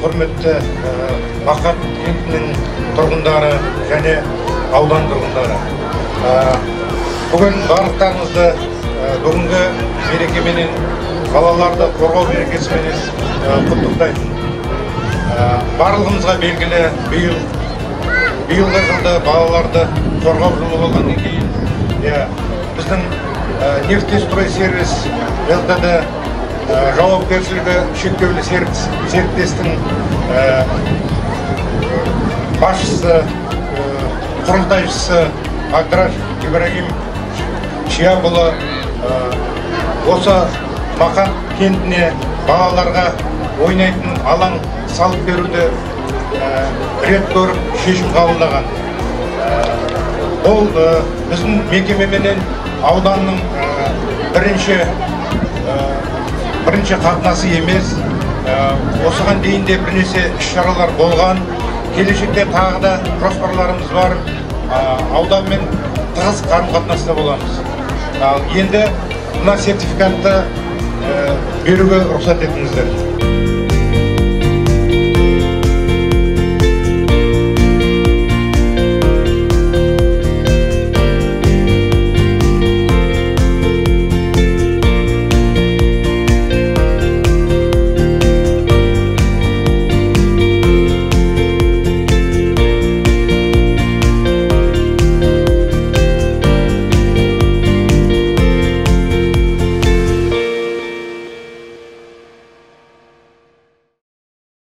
құрметті Мақат кентінің тұрғындары және аудан тұрғындары. Бүгін барлықтарыңызды бүгінгі мерекеменен, балаларды қорғау мерекесіменен құттықтаймын. Барлығымызға белгілі, биылғы жылда балаларды қорғау жылы болғаннан кейін біздің нефтестрой сервис ЛТД жауапкершілігі шектеулі серіктестің басшысы, құрылтайшысы Агдраш Ибрагим Шиябұлы осы Мақат кентіне балаларға ойнайтын алаң салып беруді рет көріп шешім қабылдаған. Ол біздің мекемеменен ауданның бірінші қатынасы емес. Осыған дейін де бірнеше іс-шаралар болған. Келешекте тағы да жоспарларымыз бар. Ауданмен тығыз қарым-қатынаста боламыз. Енді мына сертификатты беруге рұқсат етіңіздер.